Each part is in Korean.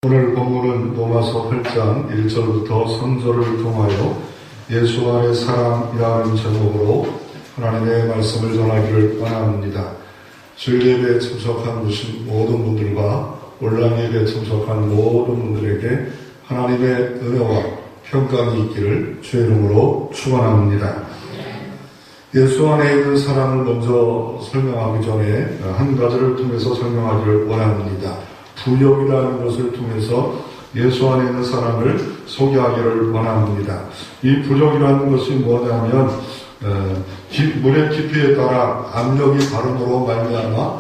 오늘 본문은 로마서 8장 1절부터 3절을 통하여 예수 안의 사랑이라는 제목으로 하나님의 말씀을 전하기를 원합니다. 주일 예배에 참석한 모든 분들과 온라인 예배에 참석한 모든 분들에게 하나님의 은혜와 평강이 있기를 주의 이름으로 축원합니다. 예수 안에 있는 사랑을 먼저 설명하기 전에 한 가지를 통해서 설명하기를 원합니다. 부역이라는 것을 통해서 예수 안에 있는 사랑을 소개하기를 원합니다. 이 부역이라는 것이 뭐냐면 물의 깊이에 따라 압력이 다름으로 말미암아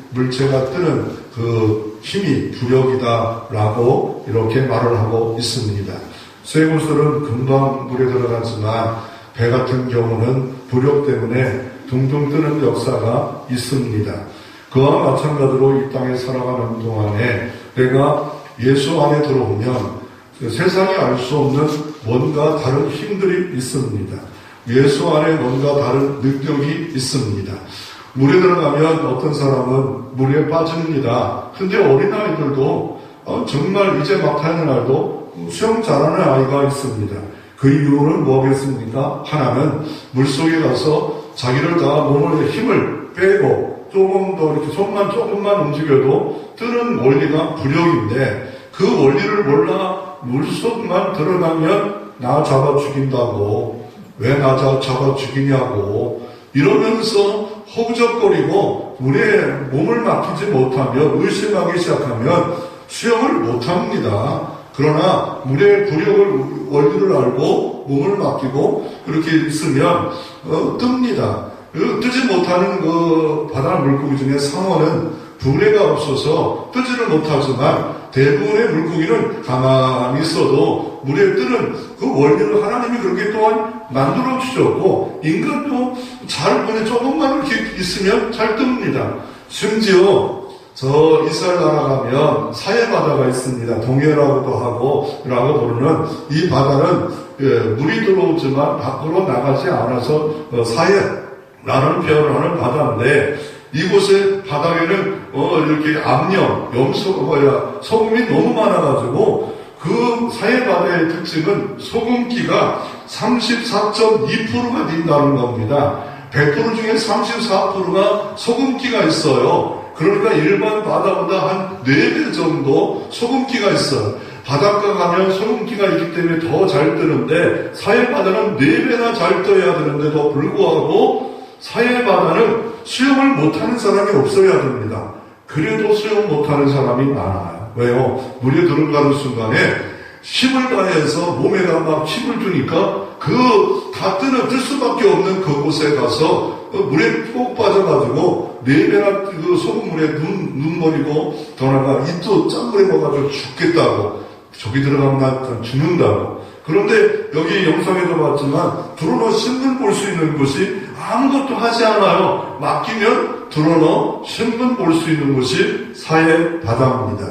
물체가 뜨는 그 힘이 부역이다라고 이렇게 말을 하고 있습니다. 쇠구슬은 금방 물에 들어갔지만 배 같은 경우는 부력 때문에 둥둥 뜨는 역사가 있습니다. 그와 마찬가지로 이 땅에 살아가는 동안에 내가 예수 안에 들어오면 세상이 알 수 없는 뭔가 다른 힘들이 있습니다. 예수 안에 뭔가 다른 능력이 있습니다. 물에 들어가면 어떤 사람은 물에 빠집니다. 근데 어린아이들도 정말 이제 막 타는 날도 수영 잘하는 아이가 있습니다. 그 이유는 뭐겠습니까? 하나는 물속에 가서 자기를 다 몸을 힘을 빼고 조금 더 이렇게 손만 조금만 움직여도 뜨는 원리가 부력인데 그 원리를 몰라 물속만 들어가면 나 잡아 죽인다고 왜 나 잡아 죽이냐고 이러면서 허우적거리고 물에 몸을 맡기지 못하며 의심하기 시작하면 수영을 못합니다. 그러나 물의 부력을 원리를 알고 몸을 맡기고 그렇게 있으면 뜹니다. 뜨지 못하는 그 바다 물고기 중에 상어는 두뇌가 없어서 뜨지를 못하지만 대부분의 물고기는 가만히 있어도 물에 뜨는 그 원리를 하나님이 그렇게 또한 만들어 주셨고 인간도 잘 조금만 이렇게 있으면 잘 뜹니다. 심지어 저 이스라엘 나라 가면 사해 바다가 있습니다. 동해라고도 하고 라고 부르는 이 바다는 물이 들어오지만 밖으로 나가지 않아서 사해라는 표현을 하는 바다인데 이곳의 바닥에는 이렇게 압력, 소금이 너무 많아가지고 그 사해 바다의 특징은 소금기가 34.2%가 된다는 겁니다. 100% 중에 34%가 소금기가 있어요. 그러니까 일반 바다보다 한 4배 정도 소금기가 있어요. 바닷가 가면 소금기가 있기 때문에 더 잘 뜨는데 사해 바다는 4배나 잘 떠야 되는데도 불구하고 사해 바다는 수영을 못하는 사람이 없어야 됩니다. 그래도 수영 못하는 사람이 많아요. 왜요? 물에 들어가는 순간에 힘을 다해서 몸에다 막 힘을 주니까 다 뜰 수밖에 없는 그곳에 가서 물에 꼭 빠져가지고 4배나 그 소금물에 눈 머리고 더 나아가 입도 짠물에 먹어가지고 죽겠다고 저기 들어가면 난 죽는다고. 그런데 여기 영상에도 봤지만 들어넣어 신문 볼 수 있는 곳이 아무것도 하지 않아요. 맡기면 들어넣어 신문 볼 수 있는 곳이 사해 바다입니다.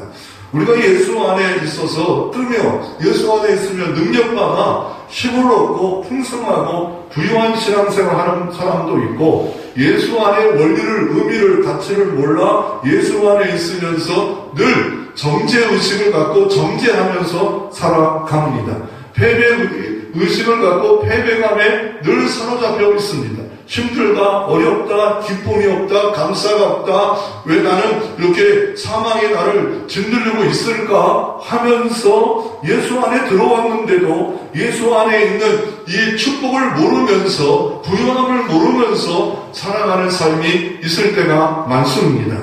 우리가 예수 안에 있어서 뜨며 예수 안에 있으면 능력받아 힘을 얻고 풍성하고 부유한 신앙생활 하는 사람도 있고 예수 안에 원리를 의미를 가치를 몰라 예수 안에 있으면서 늘 정죄의식을 갖고 정죄하면서 살아갑니다. 패배의식을 갖고 패배감에 늘 사로잡혀 있습니다. 힘들다, 어렵다, 기쁨이 없다, 감사가 없다, 왜 나는 이렇게 사망이 나를 짓누르고 있을까 하면서 예수 안에 들어왔는데도 예수 안에 있는 이 축복을 모르면서 부유함을 모르면서 살아가는 삶이 있을 때가 많습니다.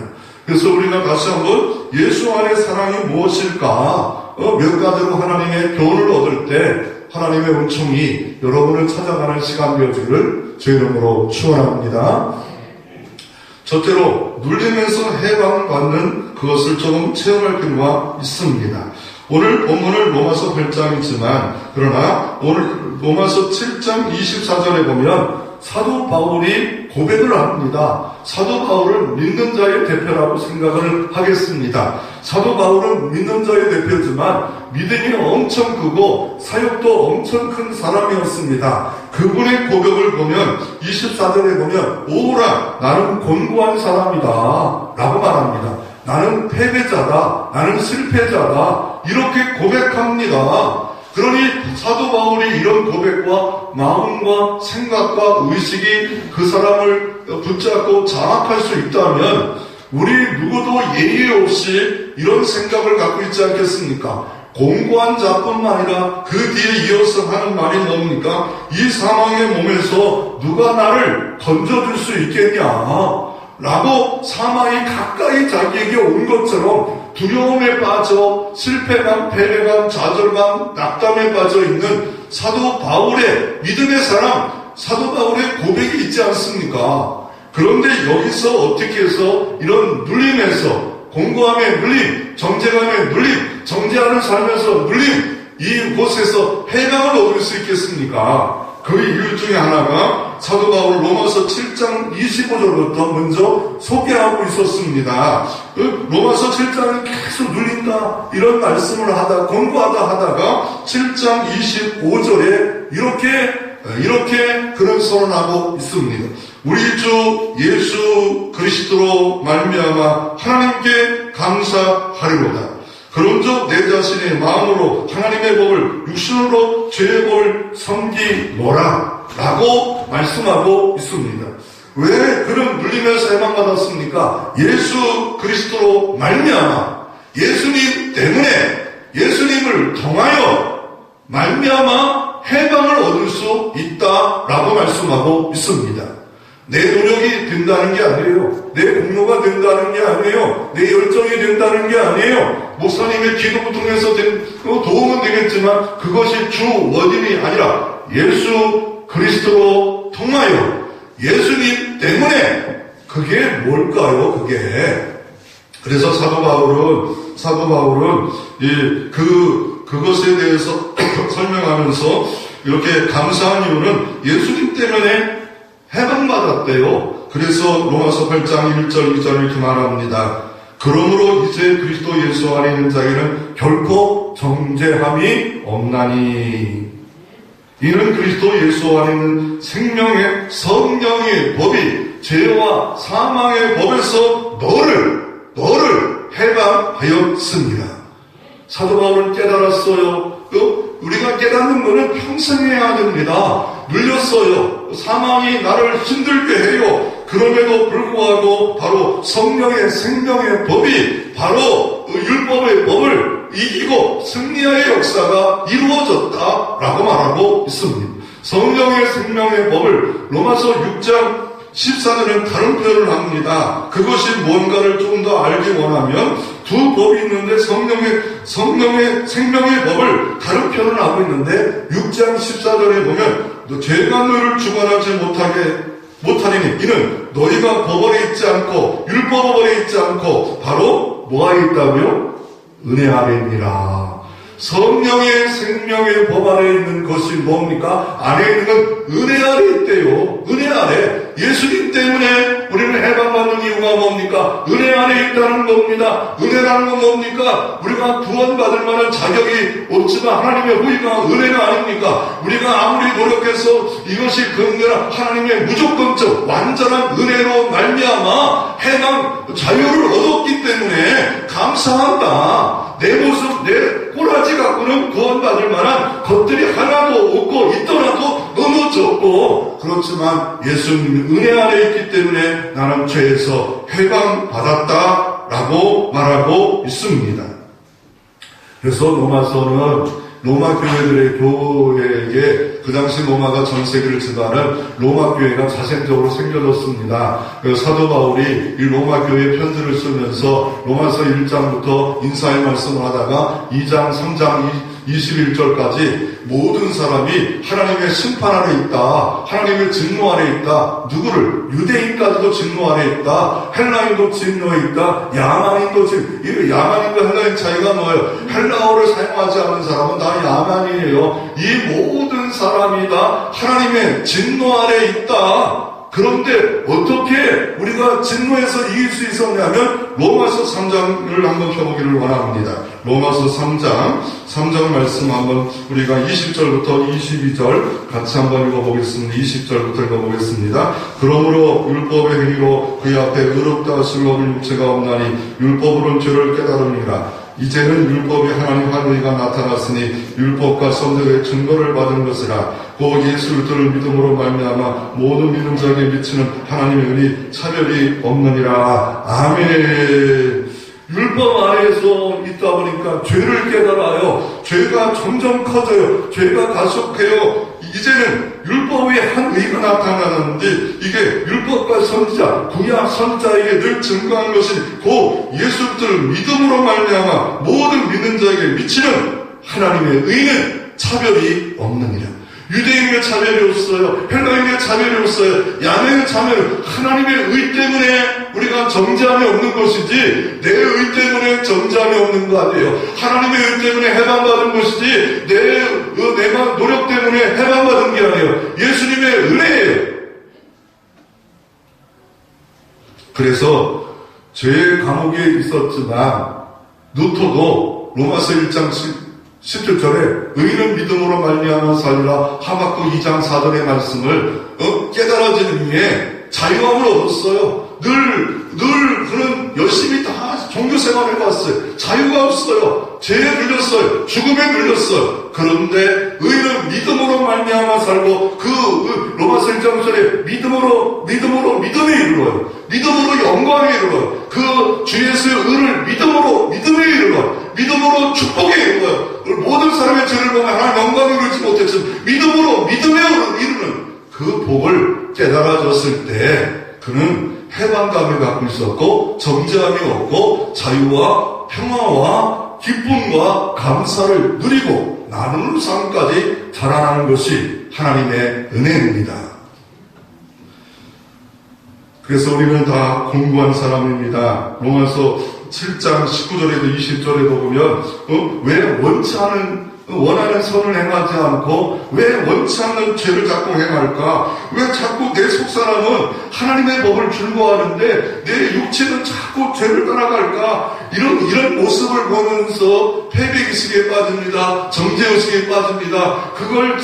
그래서 우리가 다시 한번 예수 안의 사랑이 무엇일까 몇 가지로 하나님의 교훈을 얻을 때 하나님의 은총이 여러분을 찾아가는 시간 되어지기를 주의 이름으로 축원합니다. 첫째로 눌리면서 해방받는 그것을 조금 체험할 필요가 있습니다. 오늘 본문은 로마서 8장이지만 그러나 오늘 로마서 7장 24절에 보면 사도 바울이 고백을 합니다. 사도 바울은 믿는 자의 대표라고 생각을 하겠습니다. 사도 바울은 믿는 자의 대표지만 믿음이 엄청 크고 사역도 엄청 큰 사람이었습니다. 그분의 고백을 보면 24절에 보면 오라 나는 곤고한 사람이다 라고 말합니다. 나는 패배자다, 나는 실패자다, 이렇게 고백합니다. 그러니 사도 바울이 이런 고백과 마음과 생각과 의식이 그 사람을 붙잡고 장악할 수 있다면 우리 누구도 예의 없이 이런 생각을 갖고 있지 않겠습니까? 공고한 자뿐만 아니라 그 뒤에 이어서 하는 말이 뭡니까? 이 사망의 몸에서 누가 나를 건져줄 수 있겠냐? 라고 사망이 가까이 자기에게 온 것처럼 두려움에 빠져 실패감, 패배감, 좌절감, 낙담에 빠져 있는 사도 바울의 믿음의 사람, 사도 바울의 고백이 있지 않습니까? 그런데 여기서 어떻게 해서 이런 눌림에서 공고함의 눌림, 정죄감의 눌림, 정죄하는 삶에서 눌림, 이곳에서 해방을 얻을 수 있겠습니까? 그 이유 중에 하나가 사도 바울 로마서 7장 25절부터 먼저 소개하고 있었습니다. 로마서 7장은 계속 눌린다 이런 말씀을 하다 공부하다 하다가 7장 25절에 이렇게 그런 선언하고 있습니다. 우리 주 예수 그리스도로 말미암아 하나님께 감사하리로다. 그런즉 내 자신의 마음으로 하나님의 법을 육신으로 죄의 법을 섬기노라 라고 말씀하고 있습니다. 왜 그런 눌림에서 해방받았습니까? 예수 그리스도로 말미암아 예수님 때문에 예수님을 통하여 말미암아 해방을 얻을 수 있다라고 말씀하고 있습니다. 내 노력이 된다는 게 아니에요. 내 공로가 된다는 게 아니에요. 내 열정이 된다는 게 아니에요. 목사님의 기도를 통해서 된 도움은 되겠지만 그것이 주 원인이 아니라 예수 그리스도로 통하여 예수님 때문에 그게 뭘까요? 그게 그래서 사도 바울은 그것에 대해서 설명하면서 이렇게 감사한 이유는 예수님 때문에 해방받았대요. 그래서 로마서 8장 1절 2절 이렇게 말합니다. 그러므로 이제 그리스도 예수 안에 있는 자에게는 결코 정죄함이 없나니 이는 그리스도 예수 안에 있는 생명의 성령의 법이 죄와 사망의 법에서 너를 해방하였습니다. 사도 바울은 깨달았어요. 우리가 깨닫는 것은 평생 해야 됩니다. 눌렸어요. 사망이 나를 힘들게 해요. 그럼에도 불구하고 바로 성령의 생명의 법이 바로 율법의 법을 이기고 승리의 역사가 이루어졌다라고 말하고 있습니다. 성령의 생명의 법을 로마서 6장 14절은 다른 표현을 합니다. 그것이 뭔가를 조금 더 알기 원하면 두 법이 있는데 성령의 생명의 법을 다른 표현을 하고 있는데 6장 14절에 보면 죄가 너를 주관하지 못하리니 이는 너희가 법 아래 있지 않고 율법 아래 있지 않고 바로 뭐 아래 있다고요? 은혜 아래니라. 성령의 생명의 법 아래 있는 것이 뭡니까? 안에 있는 건 은혜 아래 있대요. 은혜 아래. 예수님 때문에 우리는 해방받는 이유가 뭡니까? 은혜 안에 있다는 겁니다. 은혜라는 건 뭡니까? 우리가 구원받을 만한 자격이 없지만 하나님의 후위가 은혜가 아닙니까? 우리가 아무리 노력해서 이것이 근거나 하나님의 무조건적 완전한 은혜로 말미암아 해방 자유를 얻었기 때문에 감사한다. 내 모습, 내 꼬라지 갖고는 구원받을 만한 것들이 하나도 없고 있더라도 너무 적고 그렇지만 예수님 은혜 안에 있기 때문에 나는 죄에서 해방받았다라고 말하고 있습니다. 그래서 로마서는 로마 교회에게 그 당시 로마가 전 세계를 지배하는 로마 교회가 자생적으로 생겨졌습니다. 사도 바울이 이 로마 교회에 편지를 쓰면서 로마서 1장부터 인사의 말씀을 하다가 2장, 3장, 21절까지 모든 사람이 하나님의 심판 아래 있다. 하나님의 진노 아래 있다. 누구를? 유대인까지도 진노 아래 있다. 헬라인도 진노에 있다. 야만인도 야만인과 헬라인 차이가 뭐예요? 헬라어를 사용하지 않는 사람은 다 야만이에요. 이 모든 사람이 다 하나님의 진노 아래 있다. 그런데 어떻게 우리가 진노에서 이길 수 있었냐면 로마서 3장을 한번 펴보기를 원합니다. 로마서 3장 말씀 한번 우리가 20절부터 22절 같이 한번 읽어보겠습니다. 20절부터 읽어보겠습니다. 그러므로 율법의 행위로 그의 앞에 의롭다 하실 얻을 육체가 없나니 율법으로는 죄를 깨달음이라. 이제는 율법이 하나님 한 의가 나타났으니 율법과 선지자의 증거를 받은 것이라. 곧 예수를 들을 믿음으로 말미암아 모든 믿는 자에게 미치는 하나님의 은이 차별이 없느니라. 아멘. 율법 아래에서 있다 보니까 죄를 깨달아요. 죄가 점점 커져요. 죄가 가속해요. 이제는 율법의 한 의가 나타나는데 이게 율법과 선지자, 구약 선지자에게 늘 증거한 것이 곧 예수를 믿음으로 말미암아 모든 믿는 자에게 미치는 하나님의 의는 차별이 없느니라. 유대인의 차별이 없어요. 헬라인의 차별이 없어요. 야매의 차별은 하나님의 의 때문에 우리가 정죄함이 없는 것이지 내 의 때문에 정죄함이 없는 거 아니에요. 하나님의 의 때문에 해방받은 것이지 내가 노력 때문에 해방받은 게 아니에요. 예수님의 은혜예요. 그래서 죄의 감옥에 있었지만 루터도 로마서 1장 17절에 의인은 믿음으로 말미암아 살리라 하박국 2장 4절의 말씀을 깨달아지는 후에 자유함을 얻었어요. 늘 그는 열심히 다 종교생활을 해봤어요. 자유가 없어요. 죄에 눌렸어요. 죽음에 눌렸어요. 그런데 의인은 믿음으로 말미암아 살고 그 로마서 1장 1절에 믿음으로 믿음에 이르러요. 믿음으로 영광에 이르러요. 그 주 예수의 의를 믿음에 이르러요. 믿음으로 축복에 이르러요. 모든 사람의 죄를 보면 하나님 영광에 이르지 못했지만 믿음에 이르는 그 복을 깨달아졌을 때 그는 해방감을 갖고 있었고 정죄함이 없고 자유와 평화와 기쁨과 감사를 누리고 나누는 삶까지 자라나는 것이 하나님의 은혜입니다. 그래서 우리는 다 공부한 사람입니다. 로마서 7장 19절에도 20절에도 보면 왜 원하는 선을 행하지 않고 왜 원치 않는 죄를 자꾸 행할까? 왜 자꾸 내 속사람은 하나님의 법을 즐거워하는데 내 육체는 자꾸 죄를 따라갈까? 이런 모습을 보면서 패배의식에 빠집니다. 정죄의식에 빠집니다. 그걸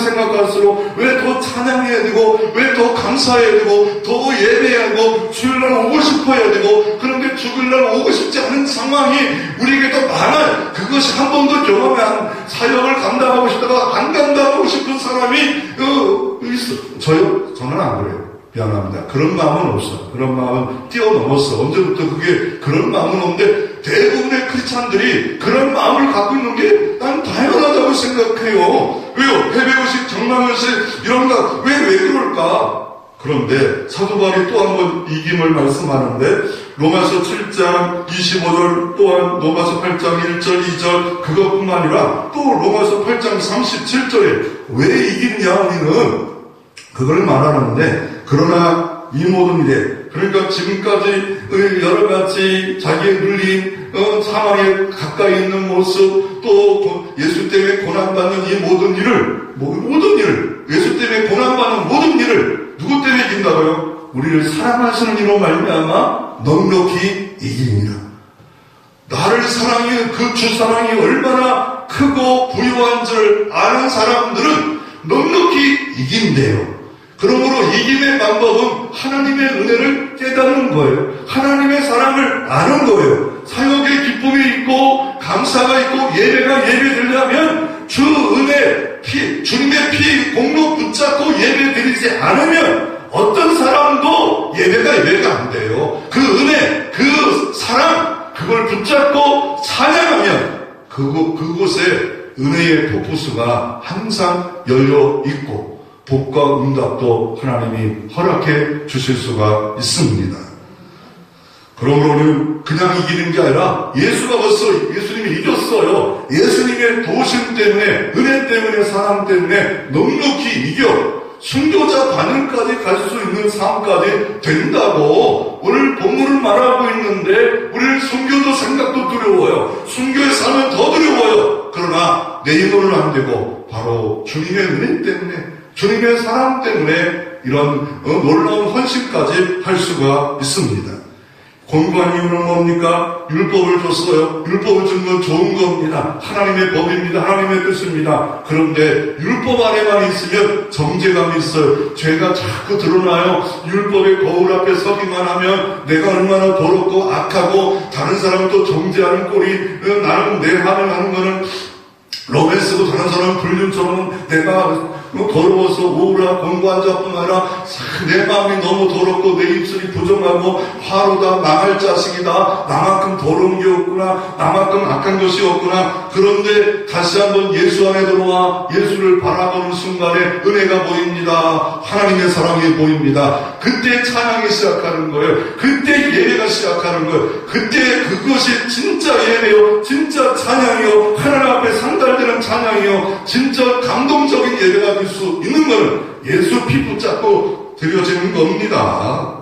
생각할수록 왜 더 찬양해야 되고 왜 더 감사해야 되고 더 예배해야 되고 주일날 오고 싶어야 되고 그런데 주일날 오고 싶지 않은 상황이 우리에게 더 많아요. 그것이 한 번도 경험이 안 사역을 감당하고 싶다가 안 감당하고 싶은 사람이 있어. 저는 안 그래요. 미안합니다. 그런 마음은 없어요. 그런 마음은 뛰어넘었어. 언제부터 그게 그런 마음은 없는데 대부분의 크리스찬들이 그런 마음을 갖고 있는 게 난 당연하다고 생각해요. 왜요? 패배의식, 정망의식 이런 거 왜 그럴까? 그런데 사도 바울이 또 한 번 이김을 말씀하는데 로마서 7장 25절 또한 로마서 8장 1절 2절 그것뿐만 아니라 또 로마서 8장 37절에 왜 이기냐 우리는 그걸 말하는데 그러나 이 모든 일에 그러니까 지금까지 여러 가지 자기의 눌린 사망에 가까이 있는 모습 또 예수 때문에 고난받는 이 모든 일을 예수 때문에 고난받는 모든 일을 누구 때문에 이긴다고요? 우리를 사랑하시는 이로 말미암아 넉넉히 이깁니다. 나를 사랑해 그 주 사랑이 얼마나 크고 부유한 줄 아는 사람들은 넉넉히 이긴대요. 그러므로 이김의 방법은 하나님의 은혜를 깨닫는 거예요. 하나님의 사랑을 아는 거예요. 사역의 기쁨이 있고 감사가 있고 예배가 예배되려면 주 은혜 주님의 피 공로 붙잡고 예배 드리지 않으면 어떤 사람도 예배가 안 돼요. 그 은혜 그 사랑 그걸 붙잡고 찬양하면 그곳에 은혜의 폭포수가 항상 열려 있고 복과 응답도 하나님이 허락해 주실 수가 있습니다. 그러므로 우리는 그냥 이기는 게 아니라 예수가 벌써 예수님이 이겼어요. 예수님의 도우심 때문에 은혜 때문에 사랑 때문에 넉넉히 이겨 순교자 반응까지 갈 수 있는 삶까지 된다고 오늘 본문을 말하고 있는데 우리는 순교도 생각도 두려워요. 순교의 삶은 더 두려워요. 그러나 내 힘으로는 안 되고 바로 주님의 은혜 때문에 주님의 사랑 때문에 이런 놀라운 헌신까지 할 수가 있습니다. 공부한 이유는 뭡니까? 율법을 줬어요. 율법을 준 건 좋은 겁니다. 하나님의 법입니다. 하나님의 뜻입니다. 그런데 율법 안에만 있으면 정죄감이 있어요. 죄가 자꾸 드러나요. 율법의 거울 앞에 서기만 하면 내가 얼마나 더럽고 악하고 다른 사람도 정죄하는 꼴이 나는 내 반응하는 거는 로맨스고 다른 사람은 불륜처럼 내가 더러워서 우울하 공부한 자뿐 아니라 내 마음이 너무 더럽고 내 입술이 부정하고 화로다 망할 자식이다 나만큼 더러운 게 없구나 나만큼 악한 것이 없구나. 그런데 다시 한번 예수 안에 들어와 예수를 바라보는 순간에 은혜가 보입니다. 하나님의 사랑이 보입니다. 그때 찬양이 시작하는 거예요. 그때 예배가 시작하는 거예요. 그때 그것이 진짜 예배요 진짜 찬양이요 하나님 앞에 상달되는 찬양이요 진짜 감동적인 예배가 될 수 있는 것은 예수 피 붙잡고 드려지는 겁니다.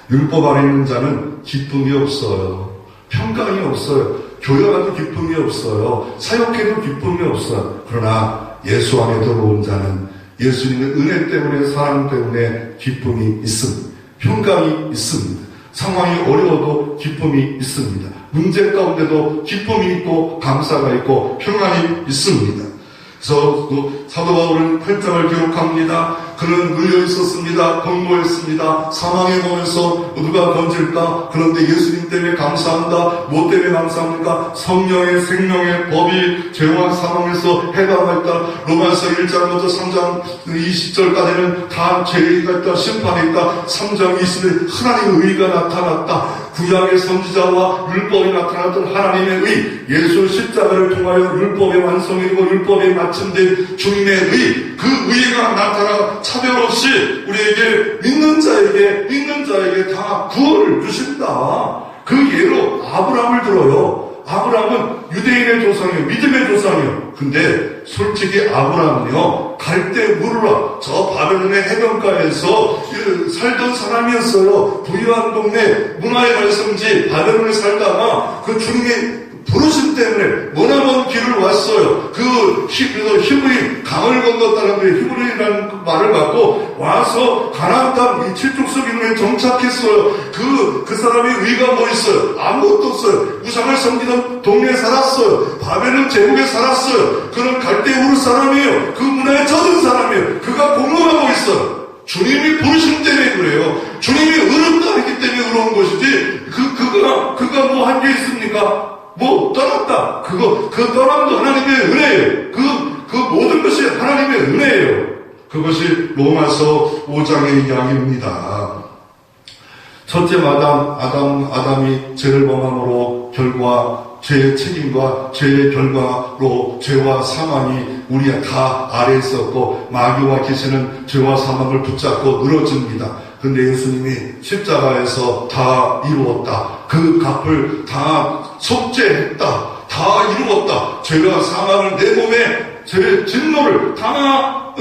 율법 안에 있는 자는 기쁨이 없어요. 평강이 없어요. 교회 가도 기쁨이 없어요. 사역해도 기쁨이 없어요. 그러나 예수 안에 들어온 자는 예수님의 은혜 때문에 사랑 때문에 기쁨이 있습니다. 평강이 있습니다. 상황이 어려워도 기쁨이 있습니다. 문제 가운데도 기쁨이 있고 감사가 있고 평안이 있습니다. 그래서 사도 바울은 8장을 기록합니다. 그는 눌려 있었습니다. 공고했습니다. 사망의 몸에서 누가 건질까? 그런데 예수님 때문에 감사한다. 뭐 때문에 감사합니까? 성령의 생명의 법이 죄와 사망에서 해방했다. 로마서 1장부터 3장 20절까지는 다 죄가 있다. 심판이 있다. 3장 20일 하나님의 의가 나타났다. 구약의 선지자와 율법이 나타났던 하나님의 의, 예수 십자가를 통하여 율법의 완성이고 율법에 마침된 주님의 의, 그 의가 나타나 차별 없이 우리에게 믿는 자에게 다 구원을 주신다. 그 예로 아브라함을 들어요. 아브라함은 유대인의 조상이요, 믿음의 조상이요. 근데 솔직히 아브라함은요, 갈대 무르라 저 바벨론의 해변가에서 살던 사람이었어요. 부유한 동네 문화의 말씀지 바벨론에 살다가 그 주님의 부르심 때문에 머나먼 길을 왔어요. 그래서 히브리 강을 건넜다는 게 히브리라는 말을 갖고 와서 가나안 땅 이 칠족석 이름에 정착했어요. 그 사람의 의가 뭐 있어요? 아무것도 없어요. 우상을 섬기던 동네에 살았어요. 바벨론 제국에 살았어요. 그는 갈대우르 사람이에요. 그 문화에 젖은 사람이에요. 그가 공헌하고 있어요. 주님이 부르심 때문에 그래요. 주님이 의롭다 했기 때문에 의로운 것이지 그가 뭐 한 게 있습니까? 뭐 떠났다. 그 떠남도 하나님의 은혜예요. 그 모든 것이 하나님의 은혜예요. 그것이 로마서 5장의 이야기입니다. 첫째 아담이 죄를 범함으로 결과 죄의 책임과 죄의 결과로 죄와 사망이 우리 다 아래에 있었고 마귀와 귀신은 죄와 사망을 붙잡고 늘어집니다. 근데 예수님이 십자가에서 다 이루었다. 그 값을 다 속죄했다. 다 이루었다. 죄와 사망을 내 몸에 죄의 진노를 다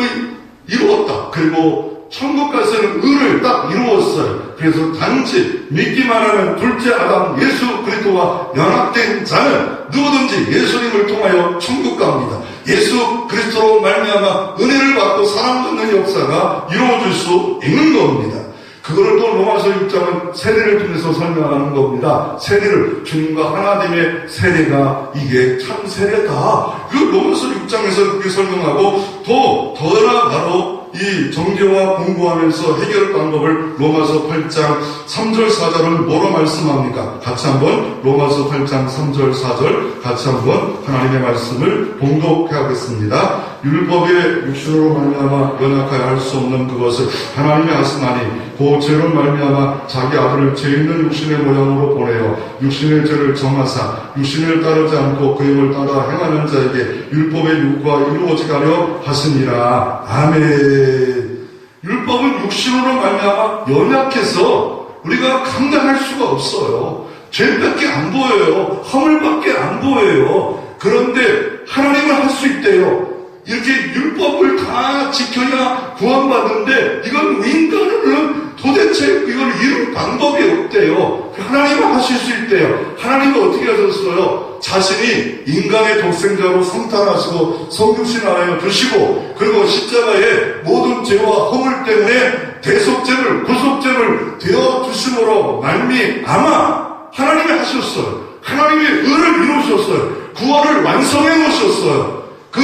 이루었다. 그리고 천국 가서는 의를 딱 이루었어요. 그래서 단지 믿기만 하는 둘째 아담 예수 그리스도와 연합된 자는 누구든지 예수님을 통하여 천국 갑니다. 예수 그리스도로 말미암아 은혜를 받고 사랑받는 역사가 이루어질 수 있는 겁니다. 그거를 또 로마서 6장은 세례를 통해서 설명하는 겁니다. 세례를 주님과 하나님의 세례가 이게 참 세례다. 그 로마서 6장에서 그렇게 설명하고 또 나아가로 이 정죄와 공부하면서 해결 방법을 로마서 8장 3절 4절을 뭐로 말씀합니까? 같이 한번 로마서 8장 3절 4절 같이 한번 하나님의 말씀을 봉독해 하겠습니다. 율법의 육신으로 말미암아 연약하여 할 수 없는 그것을 하나님이 하시나니 그 죄로 말미암아 자기 아들을 죄 있는 육신의 모양으로 보내어 육신의 죄를 정하사 육신을 따르지 않고 그 힘을 따라 행하는 자에게 율법의 요구가 이루어지게 하려 하시니라. 아멘. 율법은 육신으로 말미암아 연약해서 우리가 감당할 수가 없어요. 죄밖에 안 보여요. 허물밖에 안 보여요. 그런데 하나님은 할 수 있대요. 이렇게 율법을 다 지켜야 구원받는데 이건 인간은 도대체 이걸 이룰 방법이 없대요. 하나님은 하실 수 있대요. 하나님은 어떻게 하셨어요? 자신이 인간의 독생자로 성탄하시고 성육신 안에 드시고 그리고 십자가에 모든 죄와 허물 때문에 대속죄를 구속죄를 되어주심으로 말미암아 하나님이 하셨어요. 하나님이 의를 이루셨어요. 구원을 완성해 놓으셨어요. 그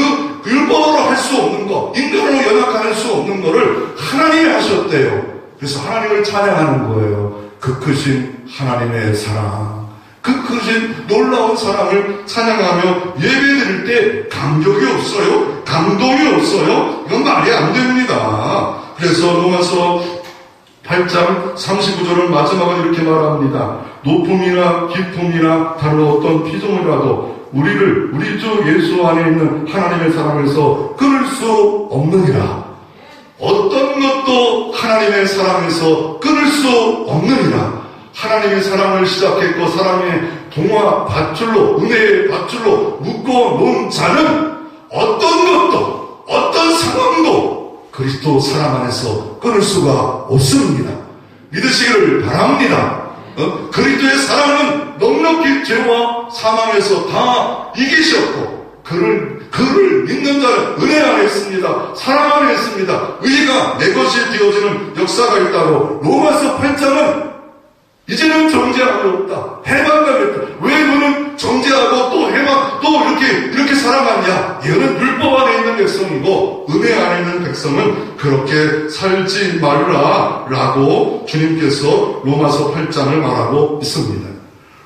율법으로 할 수 없는 거, 인간으로 연합할 수 없는 거를 하나님이 하셨대요. 그래서 하나님을 찬양하는 거예요. 그 크신 하나님의 사랑, 그 크신 놀라운 사랑을 찬양하며 예배드릴 때 감격이 없어요? 감동이 없어요? 이건 말이 안 됩니다. 그래서 로마서 8장 39절은 마지막은 이렇게 말합니다. 높음이나 깊음이나 다른 어떤 피조물이라도 우리 주 예수 안에 있는 하나님의 사랑에서 끊을 수 없느니라. 어떤 것도 하나님의 사랑에서 끊을 수 없느니라. 하나님의 사랑을 시작했고 사랑의 동화 밧줄로 은혜의 밧줄로 묶어놓은 자는 어떤 것도 어떤 상황도 그리스도 사랑 안에서 끊을 수가 없습니다. 믿으시기를 바랍니다. 그리스도의 사랑은 넉넉히 죄와 사망에서 다 이기셨고 그를 믿는 자는 은혜 안에 있습니다. 사랑 안에 있습니다. 의가 내 것이 되어지는 역사가 있다고. 로마서 8장은 이제는 정죄함이 없다. 해방감이 없다. 왜 너는 정죄하고 또 해방 또 이렇게 살아갔냐? 얘는 율법 안에 있는 백성이고 은혜 안에 있는 백성은 그렇게 살지 말라 라고 주님께서 로마서 8장을 말하고 있습니다.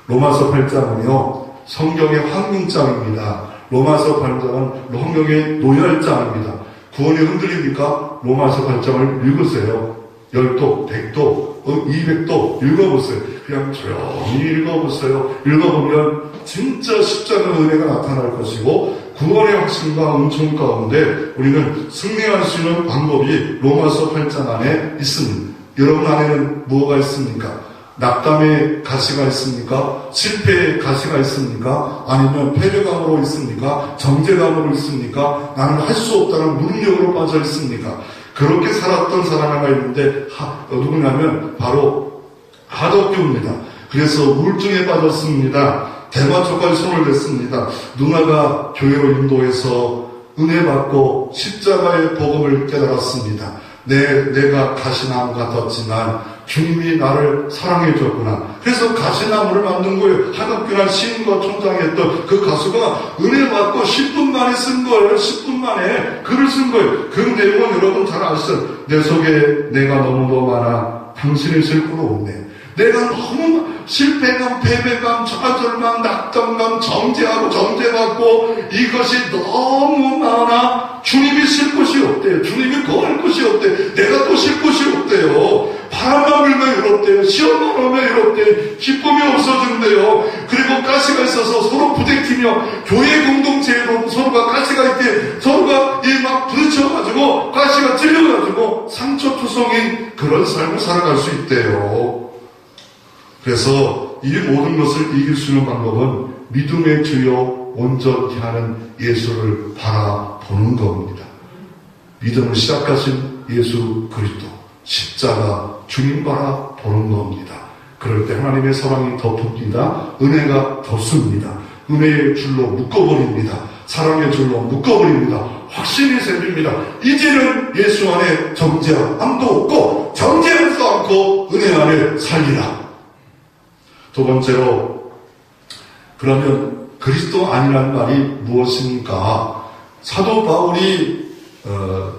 로마서 8장은요 성경의 황금장입니다. 로마서 8장은 성경의 노열장입니다. 구원이 흔들립니까? 로마서 8장을 읽으세요. 10도, 100도, 200도 읽어보세요. 그냥 조용히 읽어보세요. 읽어보면 진짜 십자가 은혜가 나타날 것이고 구원의 확신과 은총 가운데 우리는 승리할 수 있는 방법이 로마서 8장 안에 있습니다. 여러분 안에는 뭐가 있습니까? 낙담의 가시가 있습니까? 실패의 가시가 있습니까? 아니면 패배감으로 있습니까? 정죄감으로 있습니까? 나는 할 수 없다는 무능력으로 빠져 있습니까? 그렇게 살았던 사람 하나 있는데 누구냐면 바로 하덕규입니다. 그래서 우울증에 빠졌습니다. 대마초까지 손을 댔습니다. 누나가 교회로 인도해서 은혜 받고 십자가의 복음을 깨달았습니다. 내가 가시나무 같았지만 주님이 나를 사랑해 줬구나. 그래서 가시나무를 만든 거예요. 하덕규란 시인과 총장했던 그 가수가 은혜 받고 10분 만에 쓴 거예요. 10분 만에 글을 쓴 거예요. 그 내용은 여러분 잘 아시죠? 내 속에 내가 너무도 많아 당신이 있을 건 없네. 내가 너무 실패감, 패배감, 좌절감, 낙담감, 정죄받고 이것이 너무 많아. 주님이 쉴 곳이 없대요. 주님이 거할 곳이 없대요. 내가 또 쉴 곳이 없대요. 바람만 불면 이렇대요. 시험만 오면 이렇대요. 기쁨이 없어진대요. 그리고 가시가 있어서 서로 부대끼며 교회 공동체에도 서로가 가시가 있대. 서로가 막 부딪혀가지고 가시가 찔려가지고 상처투성인 그런 삶을 살아갈 수 있대요. 그래서 이 모든 것을 이길 수 있는 방법은 믿음의 주여 온전히 하는 예수를 바라보는 겁니다. 믿음을 시작하신 예수 그리스도 십자가 주님 바라보는 겁니다. 그럴 때 하나님의 사랑이 덮습니다. 은혜가 덮습니다. 은혜의 줄로 묶어버립니다. 사랑의 줄로 묶어버립니다. 확신이 생깁니다. 이제는 예수 안에 정죄함도 없고 정죄하지도 않고 은혜 안에 살리라. 두 번째로, 그러면 그리스도 아니라는 말이 무엇입니까? 사도 바울이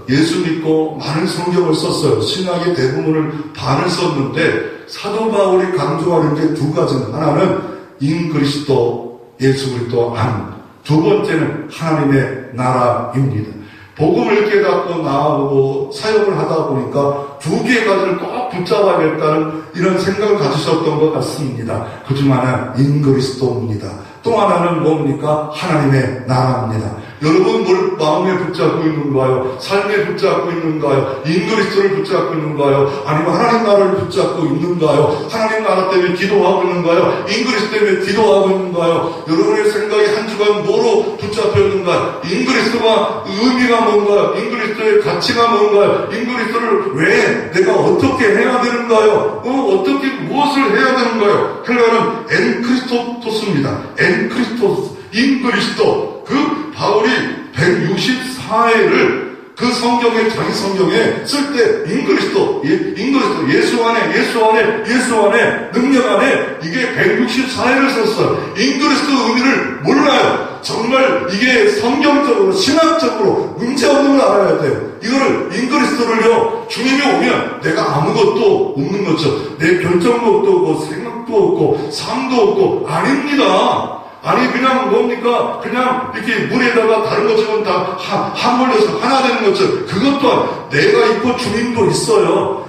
예수 믿고 많은 성경을 썼어요. 신학의 대부분을 반을 썼는데 사도 바울이 강조하는 게 두 가지는, 하나는 인 그리스도, 예수 그리스도 안, 두 번째는 하나님의 나라입니다. 복음을 깨닫고 나오고 사역을 하다 보니까 두 개의 가지를 꼭 붙잡아야겠다는 이런 생각을 가지셨던 것 같습니다. 그중 하나는 인 그리스도입니다. 또 하나는 뭡니까? 하나님의 나라입니다. 여러분 뭘 마음에 붙잡고 있는가요? 삶에 붙잡고 있는가요? 인그리스도를 붙잡고 있는가요? 아니면 하나님 나라를 붙잡고 있는가요? 하나님 나라 때문에 기도하고 있는가요? 인그리스도 때문에 기도하고 있는가요? 여러분의 생각이 한 주간 뭐로 붙잡혀 있는가요? 인그리스도가 의미가 뭔가요? 인그리스도의 가치가 뭔가요? 인그리스도를 왜 내가 어떻게 해야 되는가요? 어떻게 무엇을 해야 되는가요? 헬라는 엔크리스토스입니다. 엔크리스토스, 인그리스도. 그 바울이 164회를 그 성경에, 자기 성경에 쓸 때 인그리스도, 예수 안에, 능력 안에 이게 164회를 썼어요. 인그리스도 의미를 몰라요. 정말 이게 성경적으로, 신학적으로 문제없는 걸 알아야 돼요. 이거를, 인그리스도를요, 주님이 오면 내가 아무것도 없는 거죠. 내 결정력도 없고, 생각도 없고, 삶도 없고, 아닙니다. 아니 그냥 뭡니까? 그냥 이렇게 물에다가 다른 것처럼 다 함몰려서 하나 되는 것처럼 그것 또한 내가 있고 주님도 있어요.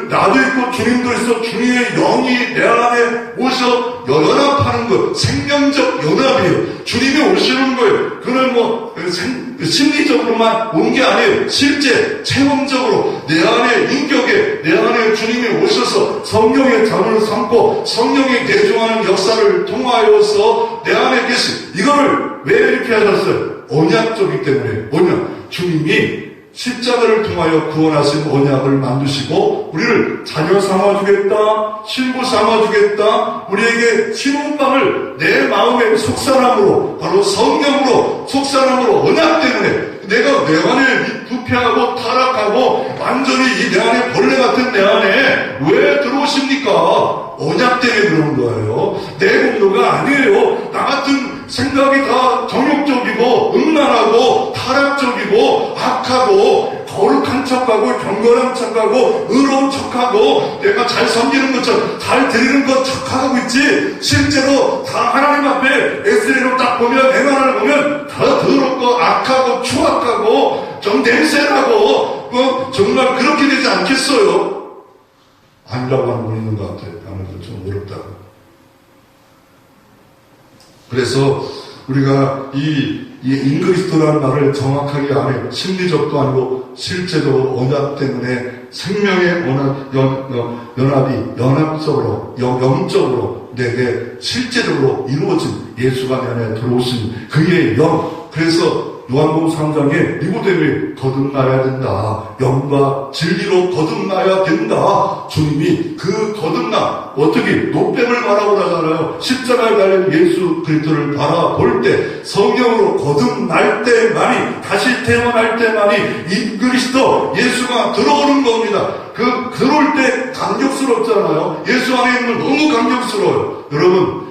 나도 있고 주님도 있어. 주님의 영이 내 안에 오셔 연합하는 것. 생명적 연합이에요. 주님이 오시는 거예요. 그걸 심리적으로만 온 게 아니에요. 실제 체험적으로 내 안에 인격에 내 안에 주님이 오셔서 성령의 잠을 삼고 성령이 내주하는 역사를 통하여서 내 안에 계신 이거를 왜 이렇게 하셨어요? 언약적이기 때문에. 언약. 주님이 십자가를 통하여 구원하신 언약을 만드시고 우리를 자녀 삼아주겠다, 친구 삼아주겠다, 우리에게 신혼방을 내 마음의 속사람으로, 바로 성령으로, 속사람으로 언약 때문에 내가 내 안에 부패하고 타락하고 완전히 이 내 안에 벌레 같은 내 안에 왜 들어오십니까? 언약 때문에 그런 거예요. 내 공로가 아니에요. 나 같은 생각이 다 정욕적이고 음란하고 타락적이고 악하고 거룩한 척하고 경건한 척하고 의로운 척하고 내가 잘 섬기는 것처럼 잘 드리는 것 척하고 있지 실제로 다 하나님 앞에 SNS로 딱 보면 행하를 보면 다 더럽고 악하고 추악하고 좀 냄새나고 정말 그렇게 되지 않겠어요? 아니라고 하는 분 있는 것 같아요. 아무래도 좀 어렵다고. 그래서 우리가 이 인그리스도라는 말을 정확하게 안 해요. 심리적도 아니고 실제적으로 언약 때문에 생명의 연합적으로 영적으로 내게 실제적으로 이루어진 예수가 내 안에 들어오신 그의 영. 그래서 요한복음 3장에 니고데를 거듭나야 된다. 영과 진리로 거듭나야 된다. 주님이 그 거듭나 어떻게 노뱀을 바라보라잖아요. 십자가에 달린 예수 그리스도를 바라볼 때 성령으로 거듭날 때만이 다시 태어날 때만이 이 그리스도 예수가 들어오는 겁니다. 그 들어올 때 감격스럽잖아요. 예수 안에 있는 건 너무 감격스러워요. 여러분